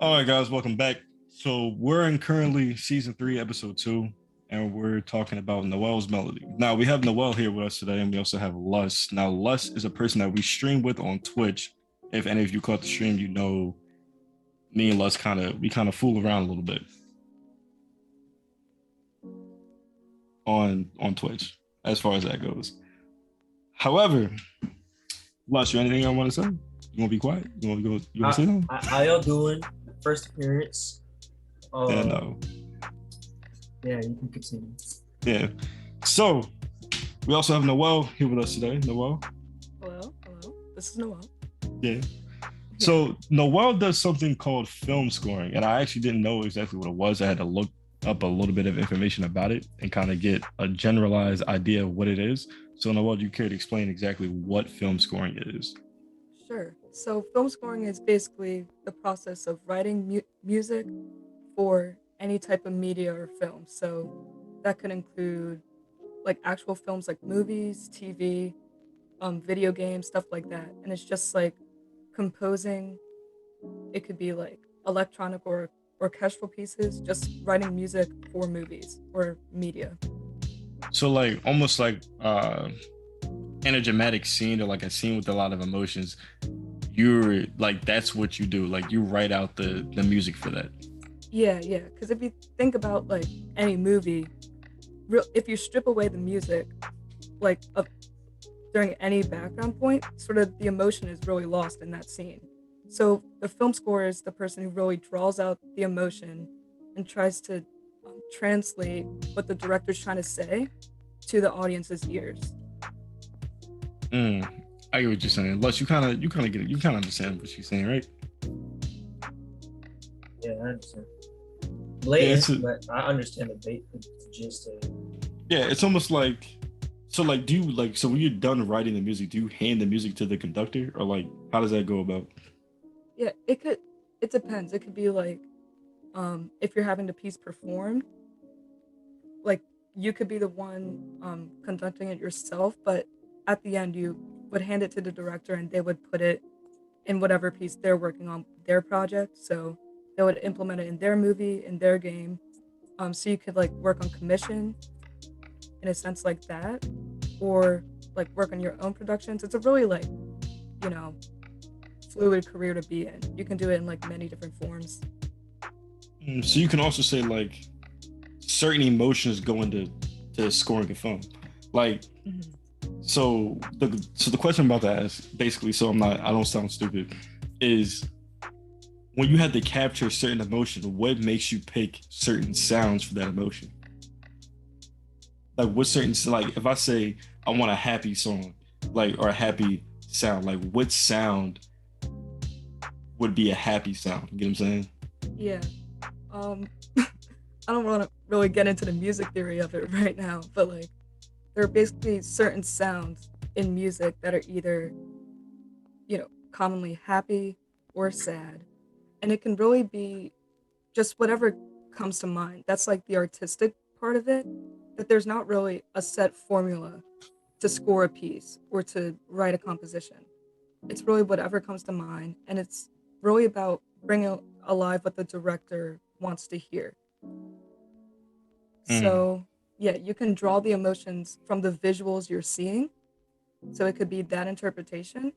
All right, guys, welcome back. So we're in currently season 3, episode 2, and we're talking about Noelle's melody. Now we have Noelle here with us today, and we also have Lus. Now Lus is a person that we stream with on Twitch. If any of you caught the stream, you know me and Lus kind of fool around a little bit on Twitch as far as that goes. However, Lus, you anything I want to say? You want to be quiet? You want to go? You want to say something? How y'all doing? First appearance. Yeah, no. Yeah, you can continue. Yeah. So we also have Noelle here with us today. Noelle. Hello. This is Noelle. Yeah. So Noelle does something called film scoring, and I actually didn't know exactly what it was. I had to look up a little bit of information about it and kind of get a generalized idea of what it is. So Noelle, do you care to explain exactly what film scoring is? Sure. So film scoring is basically the process of writing music for any type of media or film. So that could include like actual films like movies, TV, video games, stuff like that. And it's just like composing. It could be like electronic or orchestral pieces, just writing music for movies or media. So like almost like in a dramatic scene or like a scene with a lot of emotions, you're like that's what you do. Like you write out the music for that. Yeah. Because if you think about like any movie, if you strip away the music, like during any background point, sort of the emotion is really lost in that scene. So the film score is the person who really draws out the emotion and tries to translate what the director's trying to say to the audience's ears. I get what you're saying. Unless you kind of get it, you kind of understand what she's saying, right? Yeah, I understand. Blatant, but I understand the gist of it. Yeah, it's almost like so. Like, do you like so when you're done writing the music, do you hand the music to the conductor, or like how does that go about? Yeah, it depends. It could be like if you're having the piece performed, like you could be the one conducting it yourself, but at the end you would hand it to the director and they would put it in whatever piece they're working on their project. So they would implement it in their movie, in their game. So you could like work on commission in a sense like that, or like work on your own productions. It's a really like, you know, fluid career to be in. You can do it in like many different forms. So you can also say like certain emotions go into scoring a film. Like so the question I'm about to ask, basically, so I don't sound stupid, is when you have to capture a certain emotion, what makes you pick certain sounds for that emotion? Like what certain like if I say I want a happy song, like or a happy sound, like what sound would be a happy sound? You get what I'm saying? Yeah. I don't want to really get into the music theory of it right now, but like there are basically certain sounds in music that are either, commonly happy or sad. And it can really be just whatever comes to mind. That's like the artistic part of it, that there's not really a set formula to score a piece or to write a composition. It's really whatever comes to mind, and it's really about bringing alive what the director wants to hear. So, yeah, you can draw the emotions from the visuals you're seeing. So it could be that interpretation,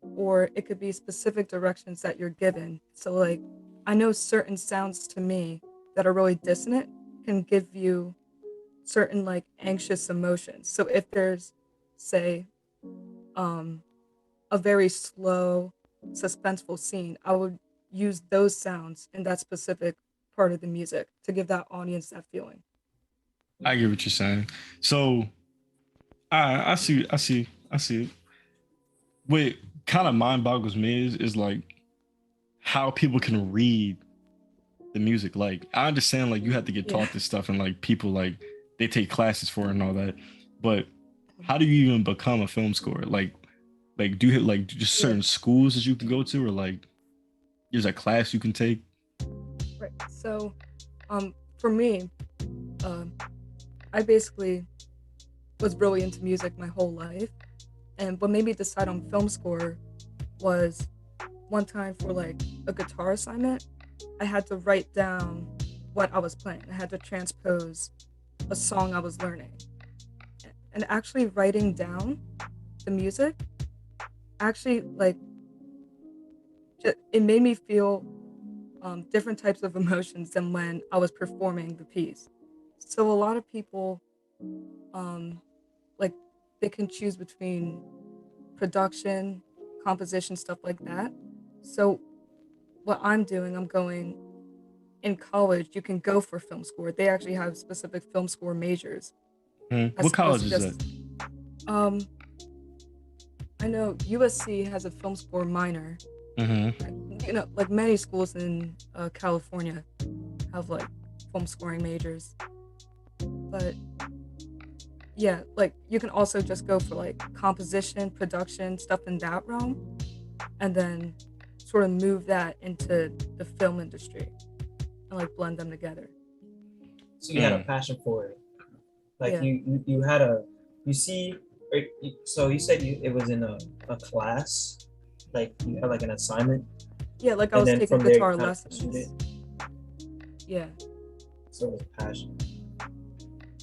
or it could be specific directions that you're given. So, like, I know certain sounds to me that are really dissonant can give you certain, like, anxious emotions. So if there's, say, a very slow, suspenseful scene, I would use those sounds in that specific part of the music to give that audience that feeling. I get what you're saying. So I see it. What kind of mind boggles me is like how people can read the music. Like I understand like you have to get taught this stuff and like people like they take classes for it and all that. But how do you even become a film scorer? Like do you have like just certain schools that you can go to or like there's a class you can take? Right. So for me, I basically was really into music my whole life. And what made me decide on film score was one time for like a guitar assignment, I had to write down what I was playing. I had to transpose a song I was learning. And actually writing down the music actually like it made me feel different types of emotions than when I was performing the piece. So a lot of people um, like they can choose between production, composition, stuff like that. So what I'm doing, I'm going in college. You can go for film score. They actually have specific film score majors What as opposed college to is that? just um. I know USC has a film score minor. You know, like many schools in California have like film scoring majors, but yeah, like you can also just go for like composition, production, stuff in that realm, and then sort of move that into the film industry and like blend them together. So you had a passion for it. Like Yeah. you had a, you see, so you said it was in a class, like you had like an assignment. Yeah, like I and was then taking from there guitar you kind of lessons. pursued it. Yeah. So it's passion.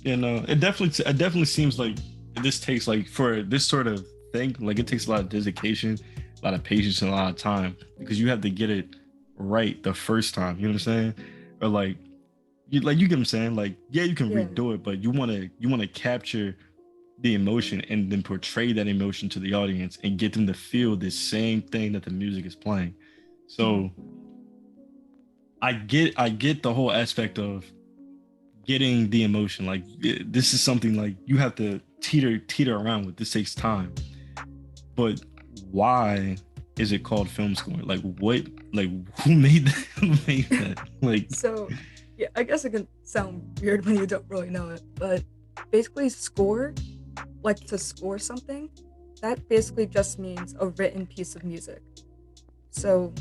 You know, it definitely seems like this takes like for this sort of thing, like it takes a lot of dedication, a lot of patience, and a lot of time because you have to get it right the first time. You know what I'm saying? Or you get what I'm saying? Like, yeah, you can Yeah. redo it, but you wanna capture the emotion and then portray that emotion to the audience and get them to feel the same thing that the music is playing. So I get the whole aspect of getting the emotion. Like this is something like you have to teeter around with. This takes time. But why is it called film scoring? Like what? Like who made that? Who made that? Like So, yeah, I guess it can sound weird when you don't really know it, but basically, score, like to score something, that basically just means a written piece of music. So,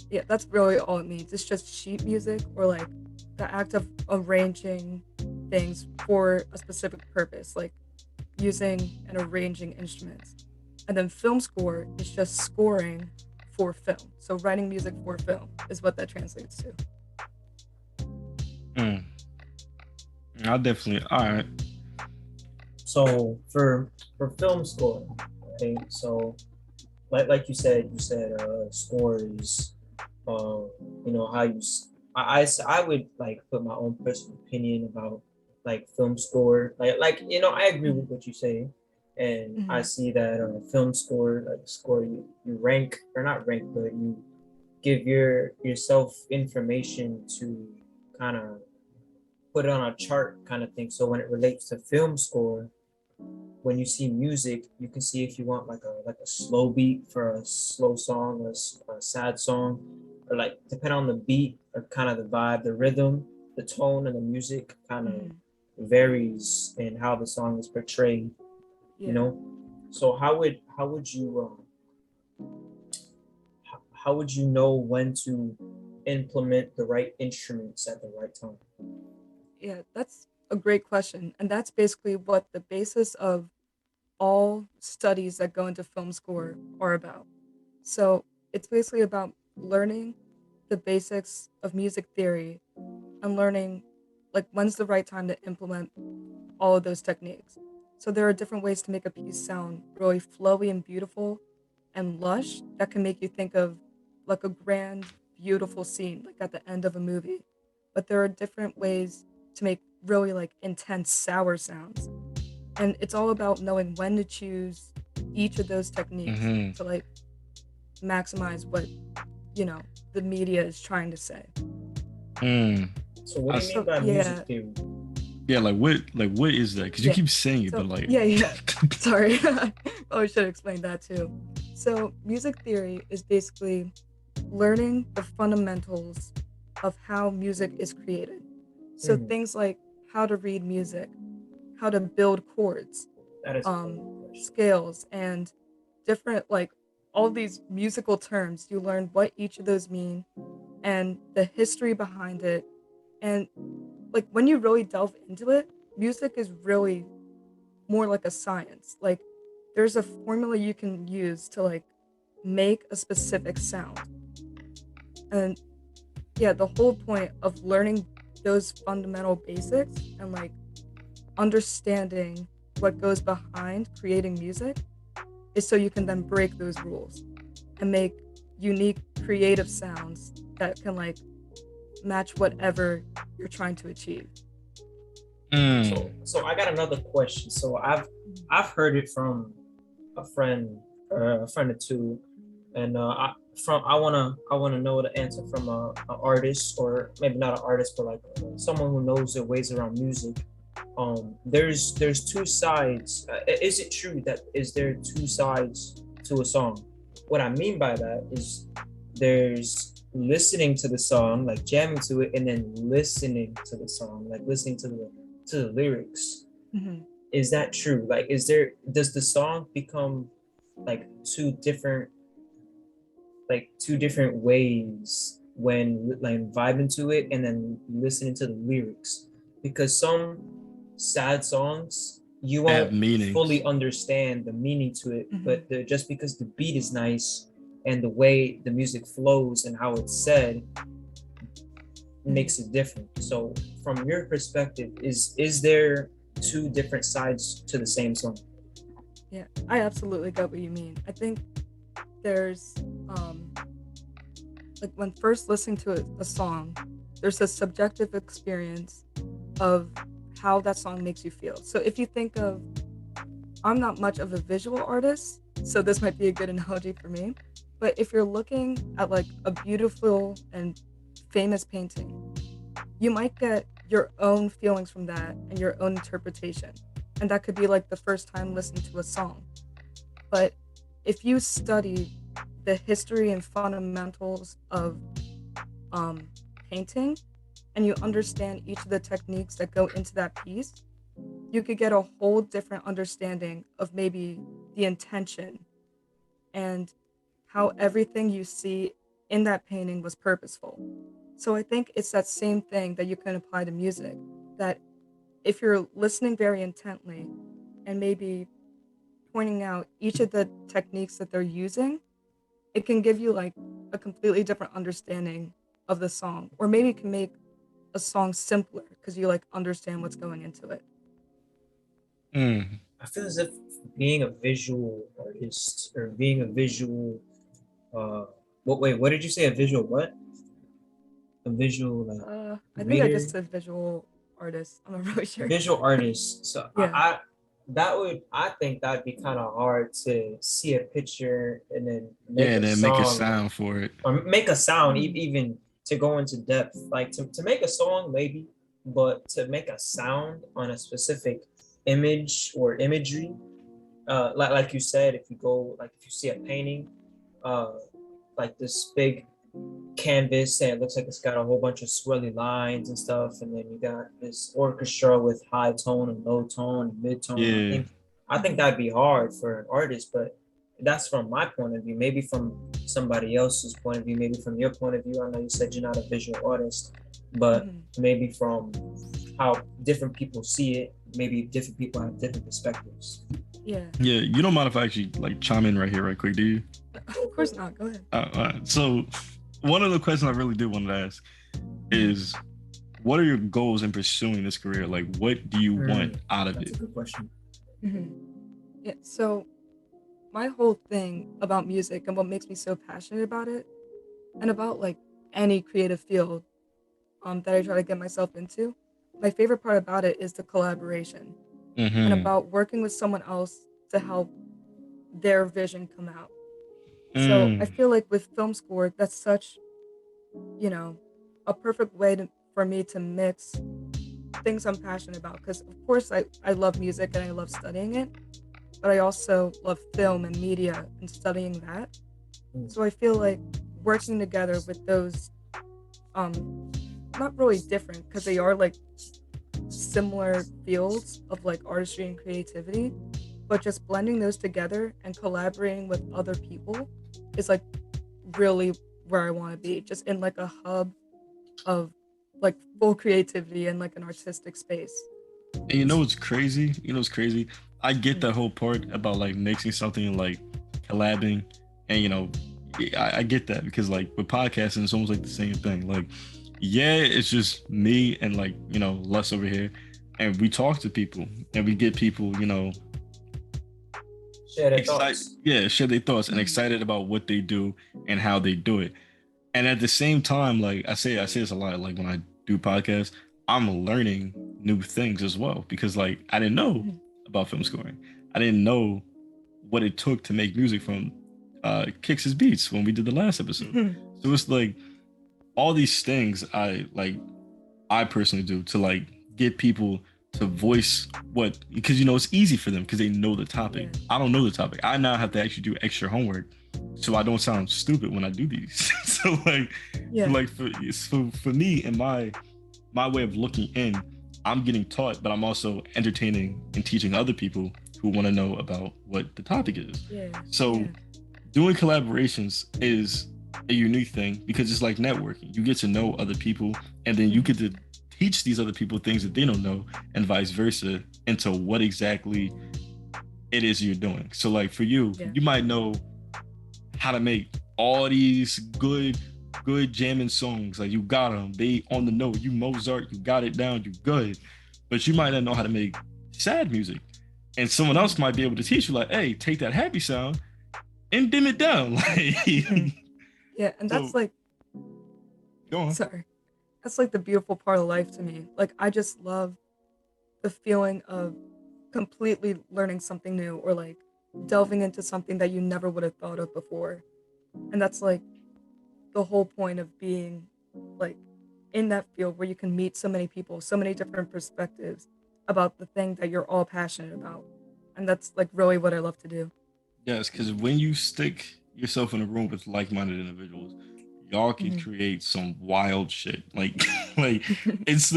yeah, that's really all it means. It's just sheet music or like the act of arranging things for a specific purpose, like using and arranging instruments. And then film score is just scoring for film. So, writing music for film is what that translates to. mm, I'll definitely all right. So for film score, okay. So like you said score is uh you know how you I would like put my own personal opinion about like film score, like you know I agree with what you say, and I Mm-hmm. see that film score, like score, you rank or not rank, but you give yourself information to kind of put it on a chart kind of thing. So when it relates to film score, when you see music, you can see if you want like a slow beat for a slow song, or a sad song, or like depend on the beat or kind of the vibe, the rhythm, the tone, and the music kind of Mm-hmm. varies in how the song is portrayed. You Yeah. know, so how would you know when to implement the right instruments at the right time? Yeah, that's a great question. And that's basically what the basis of all studies that go into film score are about. So it's basically about learning the basics of music theory and learning like when's the right time to implement all of those techniques. So there are different ways to make a piece sound really flowy and beautiful and lush that can make you think of like a grand, beautiful scene, like at the end of a movie. But there are different ways to make really like intense, sour sounds. And it's all about knowing when to choose each of those techniques Mm-hmm. to like maximize what, you know, the media is trying to say. Mm. So what I do you s- mean So, by yeah, music theory? yeah, like what is that? Because you yeah. keep saying it, So, but like yeah, yeah. Sorry. Oh, I should explain that too. So, music theory is basically learning the fundamentals of how music is created. So, Hmm, things like how to read music, how to build chords, that is a very good question. scales, and different, like all these musical terms. You learn what each of those mean and the history behind it. And, like, when you really delve into it, music is really more like a science. Like there's a formula you can use to like make a specific sound. And yeah, the whole point of learning those fundamental basics and like understanding what goes behind creating music is so you can then break those rules and make unique creative sounds that can like match whatever you're trying to achieve. So I got another question. So I've heard it from a friend or or two, and I wanna know the answer from a artist, or maybe not an artist, but like someone who knows their ways around music. There's two sides. Is it true that is there two sides to a song? What I mean by that is there's listening to the song, like jamming to it, and then listening to the song, like listening to the lyrics. Mm-hmm. Is that true? Like, does the song become like two different ways when like vibing to it and then listening to the lyrics? Because some sad songs you They have won't meanings. fully understand the meaning to it, Mhm. but just because the beat is nice and the way the music flows and how it's said makes it different. So from your perspective, is there two different sides to the same song? Yeah, I absolutely get what you mean. I think there's like when first listening to a song, there's a subjective experience of how that song makes you feel. So if you think of, I'm not much of a visual artist, so this might be a good analogy for me. But if you're looking at like a beautiful and famous painting, you might get your own feelings from that and your own interpretation. And that could be like the first time listening to a song. But if you study the history and fundamentals of painting and you understand each of the techniques that go into that piece, you could get a whole different understanding of maybe the intention and how everything you see in that painting was purposeful. So I think it's that same thing that you can apply to music, that if you're listening very intently and maybe pointing out each of the techniques that they're using, it can give you like a completely different understanding of the song, or maybe it can make a song simpler because you like understand what's going into it. I feel as if being a visual artist or being a visual what did you say? A visual what? A visual like I think I reader? just said visual artist. I'm not really sure. Visual artist. So Yeah. I think that'd be kind of hard to see a picture and then Yeah, and a then make a song, sound for it. or make a sound, even to go into depth. Like to make a song maybe, but to make a sound on a specific image or imagery, like you said, if you see a painting, uh like this big canvas and it looks like it's got a whole bunch of swirly lines and stuff, and then you got this orchestra with high tone and low tone and mid tone. Yeah. I think that'd be hard for an artist, but that's from my point of view. Maybe from somebody else's point of view, maybe from your point of view. I know you said you're not a visual artist, but maybe from how different people see it, maybe different people have different perspectives. Yeah. Yeah, you don't mind if I actually like chime in right here, right quick, do you? Of course not. Go ahead. All right. So, one of the questions I really did want to ask is, what are your goals in pursuing this career? Like, what do you want out of That's it? a good question. Yeah. So, my whole thing about music and what makes me so passionate about it, and about like any creative field that I try to get myself into, my favorite part about it is the collaboration and about working with someone else to help their vision come out. So I feel like with film score, that's such, a perfect way for me to mix things I'm passionate about. Because of course I love music and I love studying it, but I also love film and media and studying that. So I feel like working together with those, not really different because they are like similar fields of like artistry and creativity, but just blending those together and collaborating with other people is like really where I want to be, just in like a hub of like full creativity and like an artistic space. And you know what's crazy? I get that whole part about like mixing something and like collabing And I get that, because like with podcasting, it's almost like the same thing. Like, yeah, it's just me and like, Les over here, and we talk to people and we get people, Share their excited, thoughts. yeah, share their thoughts and excited about what they do and how they do it. And at the same time, like I say this a lot, like when I do podcasts, I'm learning new things as well, because like I didn't know about film scoring. I didn't know what it took to make music from Kicks' Beats when we did the last episode. So it's like all these things I personally do to like get people to voice what, because it's easy for them because they know the topic. Yeah. I don't know the topic. I now have to actually do extra homework so I don't sound stupid when I do these. So like, Yeah. so like for me and my way of looking in, I'm getting taught, but I'm also entertaining and teaching other people who want to know about what the topic is. Yeah. So doing collaborations is a unique thing because it's like networking. You get to know other people, and then you get to teach these other people things that they don't know, and vice versa, into what exactly it is you're doing. So like for you, you might know how to make all these good jamming songs. Like you got them, they on the note. You Mozart, you got it down, you good. But you might not know how to make sad music, and someone else might be able to teach you, like, hey, take that happy sound and dim it down. Like, yeah, and that's like, go on. Sorry, that's like the beautiful part of life to me. Like, I just love the feeling of completely learning something new, or like delving into something that you never would have thought of before. And that's like the whole point of being like in that field, where you can meet so many people, so many different perspectives about the thing that you're all passionate about. And that's like really what I love to do. Yes, because when you stick yourself in a room with like-minded individuals, y'all can create some wild shit. Like, like it's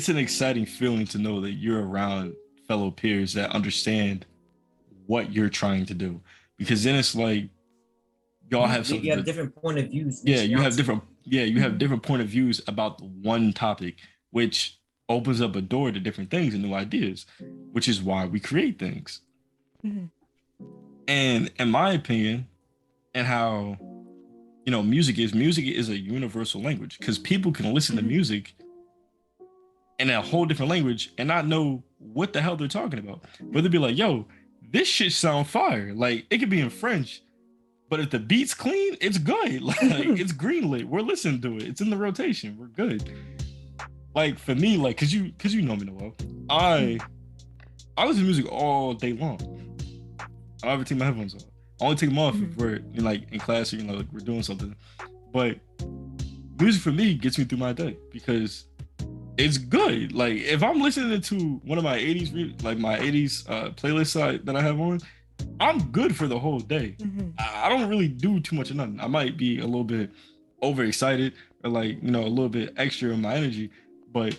an exciting feeling to know that you're around fellow peers that understand what you're trying to do. Because then it's like y'all have something. You have different point of views. Yeah, you have different point of views about the one topic, which opens up a door to different things and new ideas, which is why we create things. And in my opinion, and how music is a universal language, because people can listen to music in a whole different language and not know what the hell they're talking about. But they'll be like, yo, this shit sound fire. Like, it could be in French, but if the beat's clean, it's good. Like, it's greenlit. We're listening to it. It's in the rotation. We're good. Like, for me, like, cause you know me, Noelle, I listen to music all day long. I don't ever take my headphones off. I only take them off if we're in class, or like we're doing something. But music for me gets me through my day because it's good. Like, if I'm listening to one of my 80s playlist that I have on, I'm good for the whole day. I don't really do too much of nothing. I might be a little bit overexcited, or like, a little bit extra in my energy, but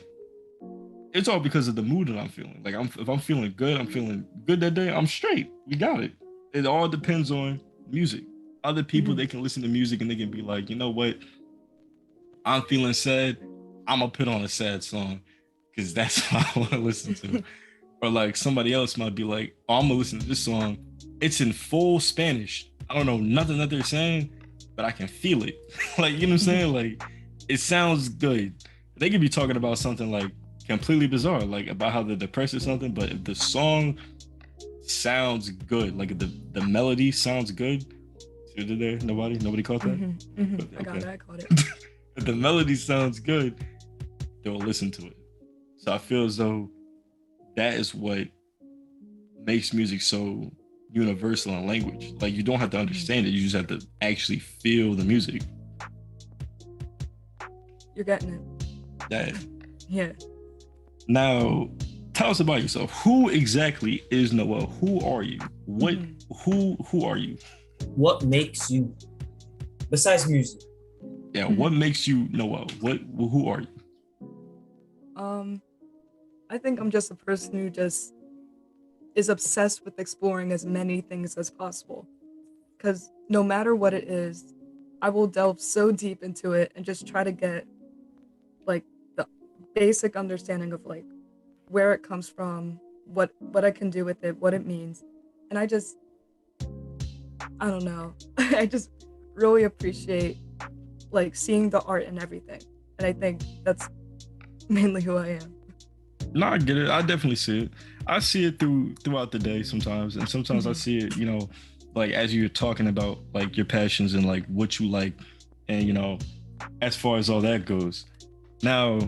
it's all because of the mood that I'm feeling. Like, if I'm feeling good that day, I'm straight. We got it. It all depends on music. Other people, they can listen to music and they can be like, you know what? I'm feeling sad. I'm gonna put on a sad song because that's what I want to listen to. Or like somebody else might be like, oh, I'm gonna listen to this song. It's in full Spanish. I don't know nothing that they're saying, but I can feel it. Like, you know what I'm saying? Like, it sounds good. They could be talking about something like completely bizarre, like about how they're depressed or something, but if the song sounds good, like if the melody sounds good. See what I did there? Nobody caught that? I caught it. If the melody sounds good, they'll listen to it. So I feel as though that is what makes music so universal in language. Like, you don't have to understand it, you just have to actually feel the music. You're getting it. That. Yeah. Now, tell us about yourself. Who exactly is Noelle? Who are you? What? Who are you? What makes you, besides music? Yeah, what makes you Noelle? Who are you? I think I'm just a person who just is obsessed with exploring as many things as possible. Because no matter what it is, I will delve so deep into it and just try to get like the basic understanding of like where it comes from, what I can do with it, what it means. And I just I don't know. I just really appreciate like seeing the art and everything. And I think that's mainly who I am. No, I get it. I definitely see it. I see it throughout the day sometimes, and sometimes I see it, like as you're talking about like your passions and like what you like, and as far as all that goes. Now,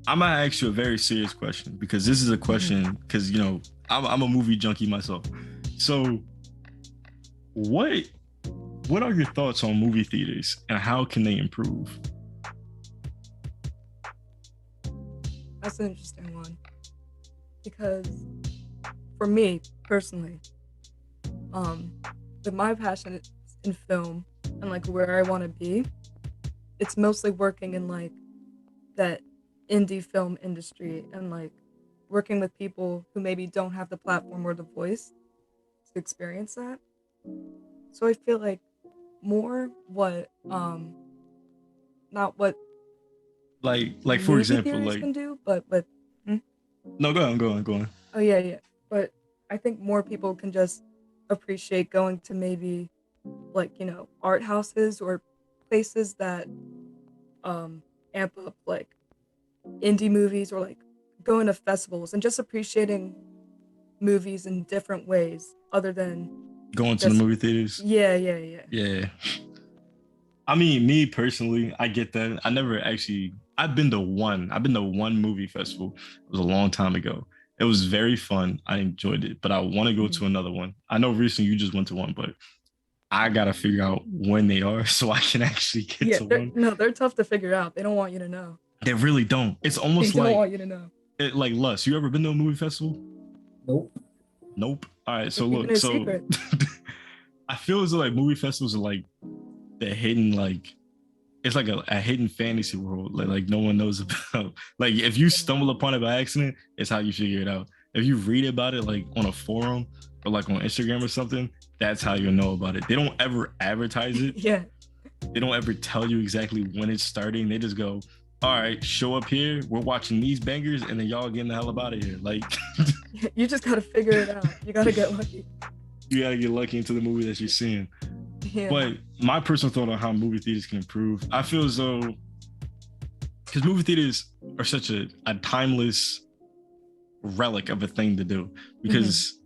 I'm gonna ask you a very serious question because this is a question because I'm a movie junkie myself. So, what are your thoughts on movie theaters and how can they improve? That's an interesting one because for me personally, with my passion in film and like where I want to be, it's mostly working in like that indie film industry and like working with people who maybe don't have the platform or the voice to experience that. So I feel like more what not what Like for movie example, theories like can do, but with no, go on. oh yeah. But I think more people can just appreciate going to maybe like, art houses or places that amp up like indie movies or like going to festivals and just appreciating movies in different ways other than Going to the movie theaters. Yeah. Yeah. I mean, me personally, I get that. I've been to one movie festival. It was a long time ago. It was very fun. I enjoyed it, but I want to go to another one. I know recently you just went to one, but I got to figure out when they are so I can actually get to one. No, they're tough to figure out. They don't want you to know. They really don't. It's almost they don't want you to know. Like Lus, you ever been to a movie festival? Nope. All right, so look, I feel as though like movie festivals are like the hidden like it's like a hidden fantasy world like no one knows about. Like if you stumble upon it by accident, it's how you figure it out. If you read about it like on a forum or like on Instagram or something, that's how you'll know about it. They don't ever advertise it. Yeah. They don't ever tell you exactly when it's starting. They just go, all right, show up here. We're watching these bangers, and then y'all getting the hell up out of here. Like, you just gotta figure it out. You gotta get lucky. You gotta get lucky into the movie that you're seeing. Yeah. But my personal thought on how movie theaters can improve, I feel as though, because movie theaters are such a timeless relic of a thing to do, because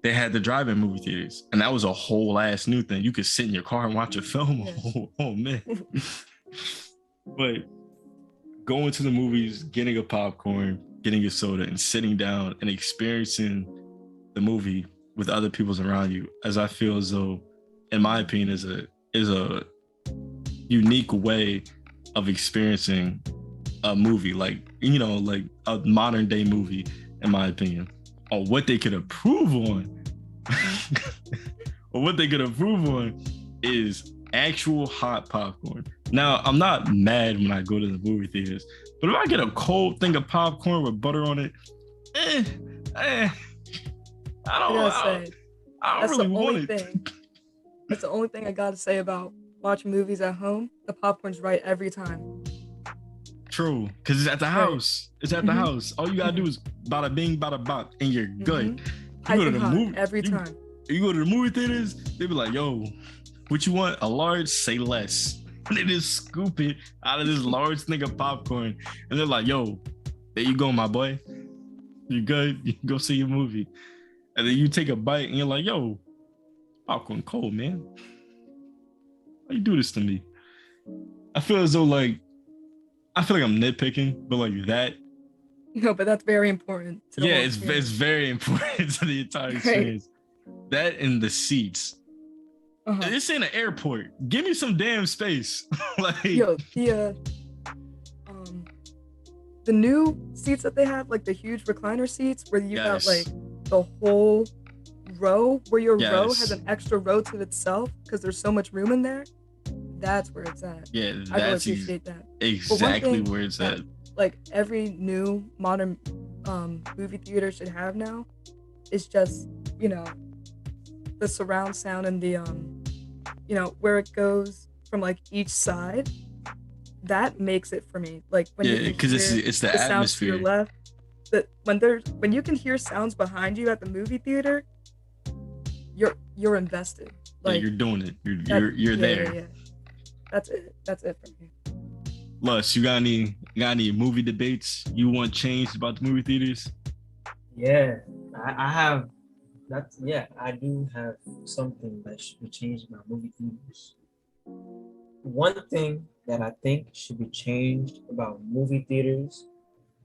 they had the drive-in movie theaters, and that was a whole ass new thing. You could sit in your car and watch a film. Yeah. Oh man. But going to the movies, getting a popcorn, getting a soda, and sitting down and experiencing the movie with other people's around you, as I feel as though, in my opinion, is a unique way of experiencing a movie, like a modern day movie, in my opinion. Or what they could improve on, is actual hot popcorn. Now, I'm not mad when I go to the movie theaters, but if I get a cold thing of popcorn with butter on it, I don't really want it. That's the only thing I gotta say about watching movies at home. The popcorn's right every time. True, because it's at the house. It's at the house. All you gotta do is bada bing, bada bop, and you're good. You go to the movie every time. You go to the movie theaters, they be like, "Yo, what you want? A large? Say less." And they just scoop it out of this large thing of popcorn, and they're like, "Yo, there you go, my boy. You good? You can go see your movie." And then you take a bite, and you're like, "Yo, popcorn cold, man. Why you do this to me?" I feel as though I'm nitpicking, but like that. No, but that's very important. It's very important to the entire experience. Right. That and the seats. This ain't an airport. Give me some damn space. The new seats that they have, like the huge recliner seats, where you got like the whole row, where your row has an extra row to itself because there's so much room in there. That's where it's at. Yeah, I really appreciate that. Exactly where it's at. Like every new modern movie theater should have now is just, the surround sound and the where it goes from like each side. That makes it for me. Like when because it's the atmosphere. Sounds to your left. That when you can hear sounds behind you at the movie theater, you're invested. Yeah, Like you're doing it. You're there. Yeah. That's it for me. Lus, you got any movie debates you want changed about the movie theaters? Yeah, I have. I do have something that should be changed about movie theaters. One thing that I think should be changed about movie theaters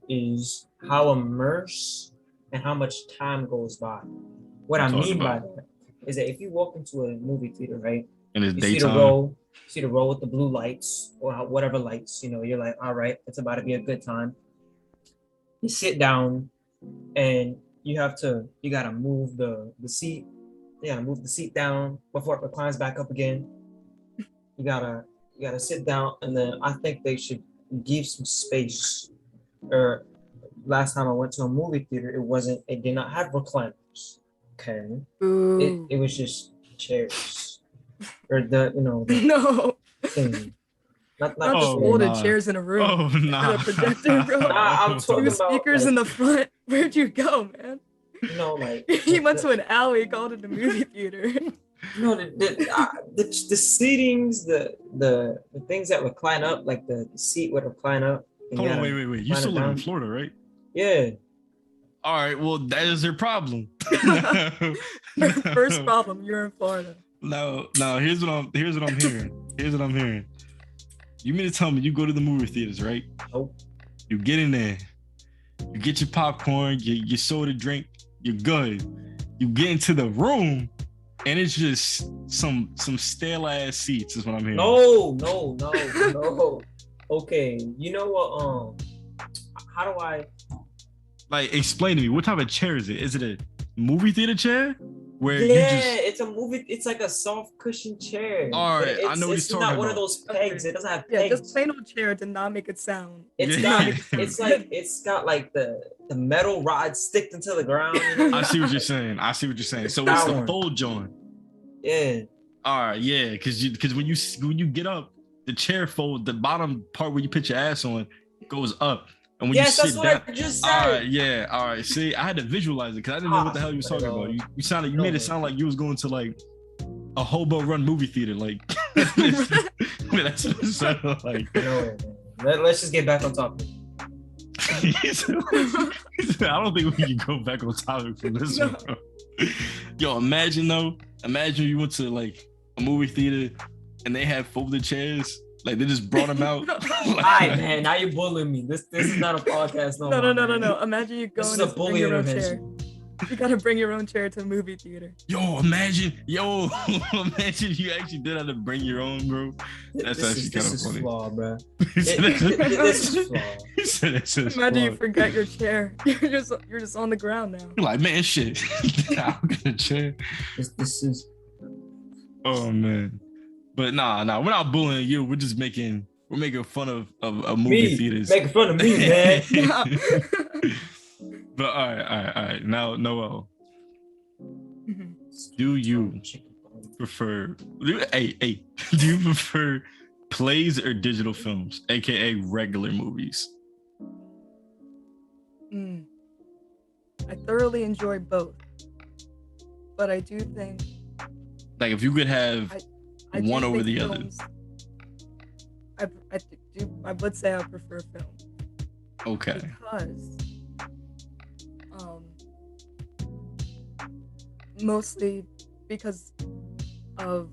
is how immersed and how much time goes by. What I Talk mean by about that is that if you walk into a movie theater, right, in his you see the daytime. row, with the blue lights or whatever lights, you're like, all right, it's about to be a good time. You sit down and you gotta move the seat. You gotta move the seat down before it reclines back up again. You gotta sit down, and then I think they should give some space. Or last time I went to a movie theater, it did not have recliners. Okay. It was just chairs. Or the No. thing. Not just folded chairs in a room. Oh nah. A projector, bro. I'm talking Two about speakers in the front. Where'd you go, man? Like he went to an alley, called it a movie theater. The seatings, the things that recline up, like the seat would recline up. Hold on, wait. You still live in Florida, right? Yeah. All right. Well, that is their problem. First problem, you're in Florida. No. Here's what I'm hearing. You mean to tell me you go to the movie theaters, right? Nope. You get in there, you get your popcorn, your soda drink, you're good. You get into the room, and it's just some stale ass seats, is what I'm hearing. No. Okay, you know what? How do I? Like, explain to me, what type of chair is it? Is it a movie theater chair? It's a movie. It's like a soft cushion chair. All right, I know what it's you're talking not one about. of those pegs. It doesn't have pegs. Just plain old chair did not make it sound. It's got like the metal rod sticked into the ground. I see what you're saying. So it's the fold joint. Yeah. All right, yeah, because when you get up, the chair fold, the bottom part where you put your ass on goes up. And when yes, you that's sit what down, I just said. All right. See, I had to visualize it because I didn't know what the hell you was talking about. You made it sound like you was going to like a hobo run movie theater. Like that's what it sounded like. No, let's just get back on topic. He said, I don't think we can go back on topic from this one, bro. Yo, imagine you went to like a movie theater and they had folded chairs. Like they just brought them out. All right, man. Now you're bullying me. This is not a podcast. No. Imagine you go and bring your own chair. You gotta bring your own chair to a movie theater. Imagine you actually did have to bring your own, bro. That's actually kind of funny. Flawed, bro. This is flawed. Imagine you forget your chair. You're just on the ground now. You're like, man, shit. I'll get a chair. This is. Oh man. But nah, we're not bullying you. We're just making fun of movie theaters. Making fun of me, man. But all right. Now, Noelle, do you prefer? Do you prefer plays or digital films, aka regular movies? I thoroughly enjoy both, but I do think, like, if you could have one over the films, other, I would say I prefer film. Okay. Because mostly because of,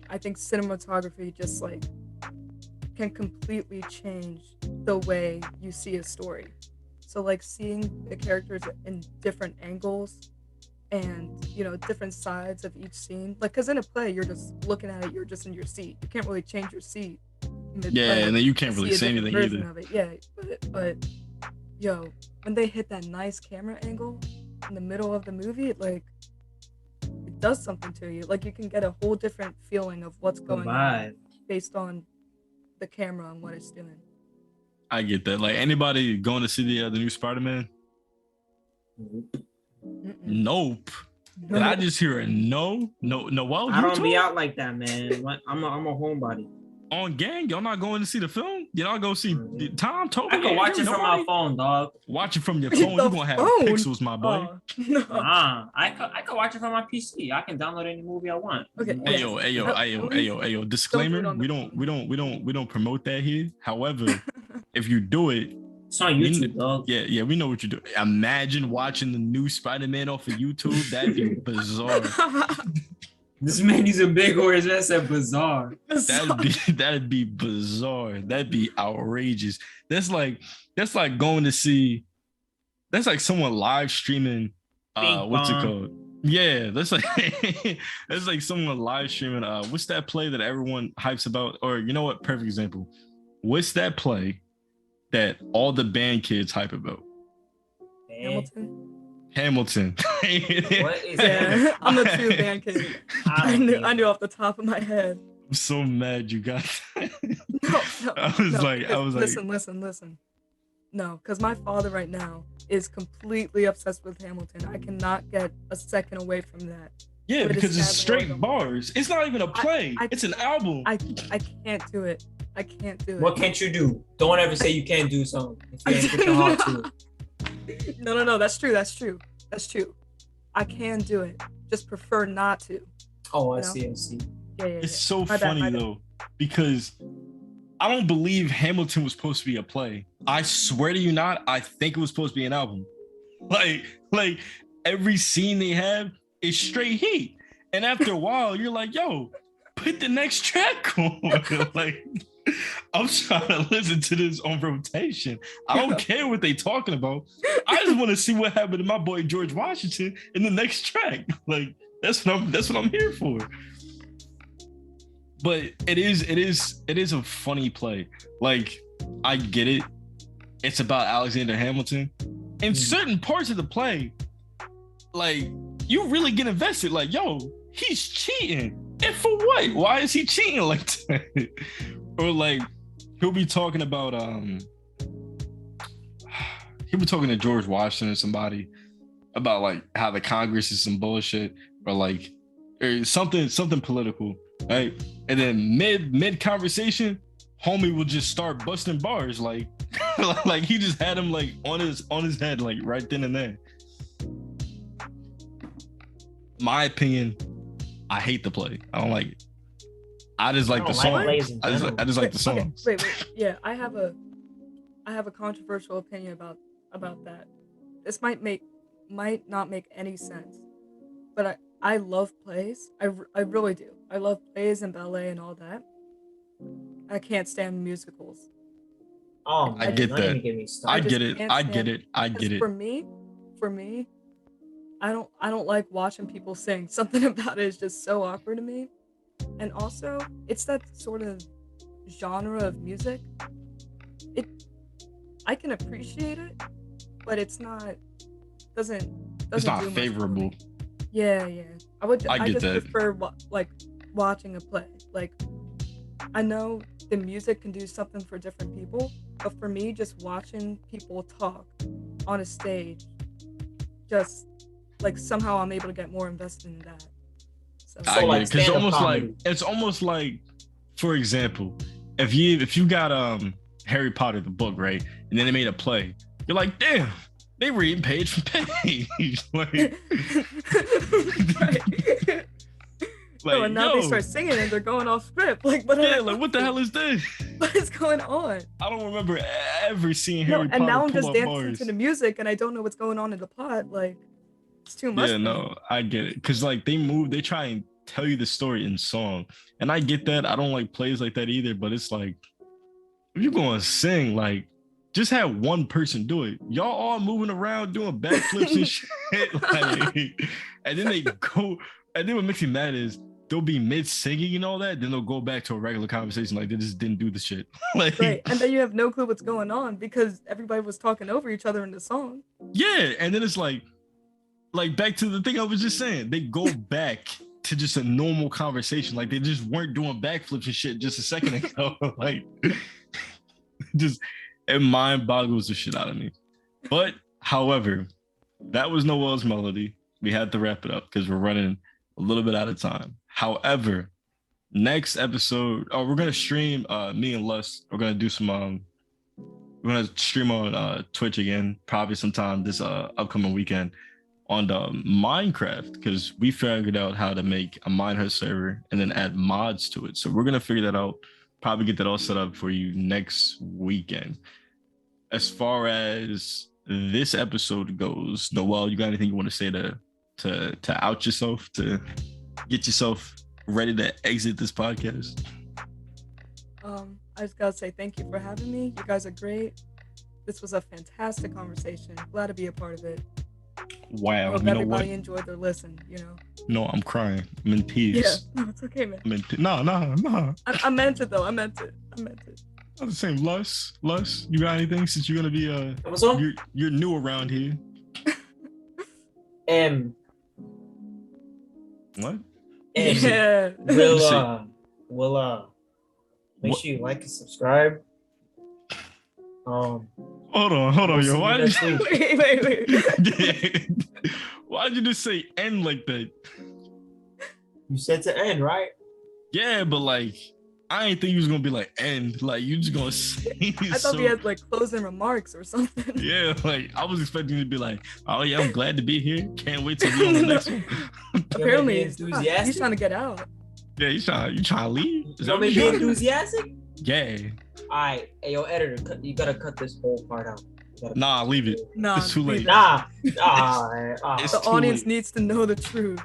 I think cinematography just like can completely change the way you see a story. So like seeing the characters in different angles and different sides of each scene, like because in a play you're just looking at it, you're just in your seat, you can't really change your seat mid-play, and then you can't really say anything either of it. But when they hit that nice camera angle in the middle of the movie, it does something to you. Like you can get a whole different feeling of what's going on based on the camera and what it's doing. I get that. Like, anybody going to see the new Spider-Man? Nope. Did I just hear a no? Well, I don't be out like that, man. I'm a homebody. On gang, y'all not going to see the film? Y'all go see Tom Toby? I can watch it from my phone, dog. Watch it from your phone. You're gonna have pixels, my boy. No. I can watch it from my PC. I can download any movie I want. Okay. Ayo. Disclaimer: we don't promote that here. However, if you do it, it's on YouTube, dog. Yeah, we know what you do. Imagine watching the new Spider-Man off of YouTube. That'd be bizarre. This man using big words. That said bizarre. That'd be bizarre. That'd be outrageous. That's like going to see. That's like someone live streaming. What's it called? Yeah, that's like someone live streaming. What's that play that everyone hypes about? Or you know what? Perfect example. What's that play that all the band kids hype about? Hamilton. What is that? I'm a true band kid. I knew off the top of my head. I'm so mad you got that. No. I was like, listen. No, because my father right now is completely obsessed with Hamilton. I cannot get a second away from that. Yeah, because it's straight bars. It's not even a play. It's an album. I can't do it. I can't do it. What can't you do? Don't ever say you can't do something if you ain't put your heart to it. No. That's true. I can do it. Just prefer not to. Oh, I see. Yeah. It's so funny though, because I don't believe Hamilton was supposed to be a play. I swear to you not. I think it was supposed to be an album. Like every scene they have is straight heat. And after a while, you're like, yo, put the next track on. Like, I'm trying to listen to this on rotation. I don't care what they talking about. I just want to see what happened to my boy George Washington in the next track. Like, that's what I'm here for. But it is a funny play. Like, I get it. It's about Alexander Hamilton. In certain parts of the play, like, you really get invested. Like, yo, he's cheating. And for what? Why is he cheating like that? Or like, he'll be talking about he'll be talking to George Washington or somebody about like how the Congress is some bullshit, or something political, right? And then mid conversation, homie will just start busting bars, like like he just had him like on his head, like right then and there. My opinion, I hate the play. I don't like it. I just like the song. I just like the songs. Wait. Yeah, I have a controversial opinion about that. This might not make any sense, but I love plays. I really do. I love plays and ballet and all that. I can't stand musicals. Oh, I get that. I get it. For me, I don't like watching people sing. Something about it is just so awkward to me. And also, it's that sort of genre of music. I can appreciate it, but it's not favorable. Yeah. I just that. prefer like watching a play. Like, I know the music can do something for different people, but for me, just watching people talk on a stage, just like somehow I'm able to get more invested in that. I get it, because it's almost like, for example, if you got Harry Potter the book, right, and then they made a play, you're like, damn, they read page for page. And now they start singing and they're going off script. Like, what the hell is this? What is going on? I don't remember ever seeing Harry Potter. And now I'm just dancing bars to the music and I don't know what's going on in the plot. Like, it's too much. Yeah, no, I get it. Because like they try and tell you the story in song. And I get that. I don't like plays like that either. But it's like, if you're going to sing, like, just have one person do it. Y'all all moving around doing backflips and shit. Like, and then they go. And then what makes me mad is they'll be mid singing and all that. Then they'll go back to a regular conversation like they just didn't do the shit. Like, right. And then you have no clue what's going on because everybody was talking over each other in the song. Yeah. And then it's like back to the thing I was just saying. They go back to just a normal conversation. Like they just weren't doing backflips and shit just a second ago. Like, just, it mind boggles the shit out of me. But however, that was Noelle's melody. We had to wrap it up because we're running a little bit out of time. However, next episode, we're gonna stream. Me and Lust, we're gonna do some. We're gonna stream on Twitch again, probably sometime this upcoming weekend on the Minecraft, because we figured out how to make a Minecraft server and then add mods to it. So we're gonna figure that out. Probably get that all set up for you next weekend. As far as this episode goes, Noelle, you got anything you want to say to out yourself, to get yourself ready to exit this podcast? I just gotta say thank you for having me. You guys are great. This was a fantastic conversation. Glad to be a part of it. Wow. Hope everybody enjoyed their listen, you know. No, I'm crying. I'm in tears. Yeah, no, it's okay, man. No. I meant it though. I meant it. I'm the same. Lust, you got anything, since you're gonna be you're new around here? What? Yeah. Will make sure you like and subscribe. Hold on, yo. Why did you Wait. Why'd you just say end like that? You said to end, right? Yeah, but like, I ain't think you was gonna be like end. Like, you just gonna say. I thought we had like closing remarks or something. Yeah, like I was expecting you to be like, "Oh yeah, I'm glad to be here. Can't wait to be on the next one." Apparently, he's trying to get out. Yeah, you trying to leave? You want me to be enthusiastic? Yeah. All right, hey, yo, editor, you gotta cut this whole part out. Nah, leave it. Nah, it's too late. Nah. It's the too audience late. needs to know the truth.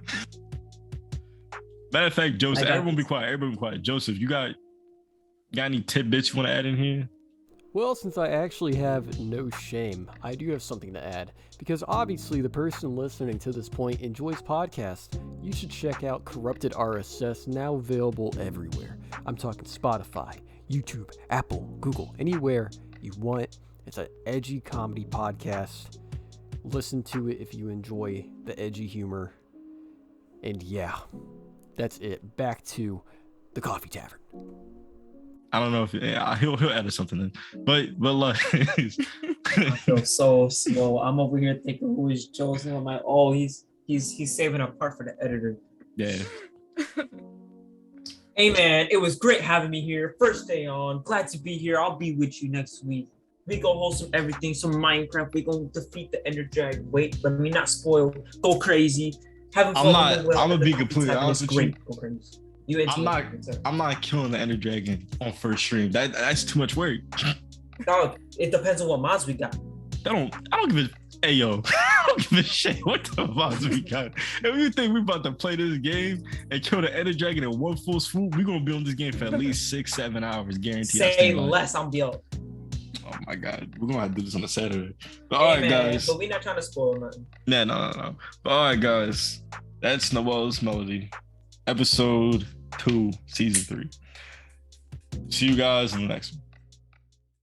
Matter of fact, Joseph, everyone be this. quiet. Everyone be quiet. Joseph, you got any tidbits you want to add in here? Well, since I actually have no shame, I do have something to add. Because obviously the person listening to this point enjoys podcasts. You should check out Corrupted RSS, now available everywhere. I'm talking Spotify, YouTube, Apple, Google, anywhere you want. It's an edgy comedy podcast. Listen to it if you enjoy the edgy humor. And yeah, that's it. Back to the Coffee Tavern. I don't know if he'll edit something in, but like, I feel so slow. I'm over here thinking, who is Joseph? I'm like, oh, he's saving a part for the editor. Yeah. Hey man, it was great having me here. First day on, glad to be here. I'll be with you next week. We go wholesome everything. Some Minecraft. We gonna defeat the Ender Dragon. Wait, let me not spoil. Go crazy. Having fun. I'm gonna be completely honest with you. Go crazy. I'm not killing the Ender Dragon on first stream. That's too much work. Dog, it depends on what mods we got. I don't give a yo. I don't give a shit what the mods we got. If you think we about to play this game and kill the Ender Dragon in one full swoop, we gonna be on this game for at least 6-7 hours, guaranteed. Say less, I'm be out. Oh my god, we're gonna have to do this on a Saturday. But all right, guys. But we're not trying to spoil nothing. No. But all right, guys. That's Noelle's Melody, episode 2, season 3. See you guys in the next one.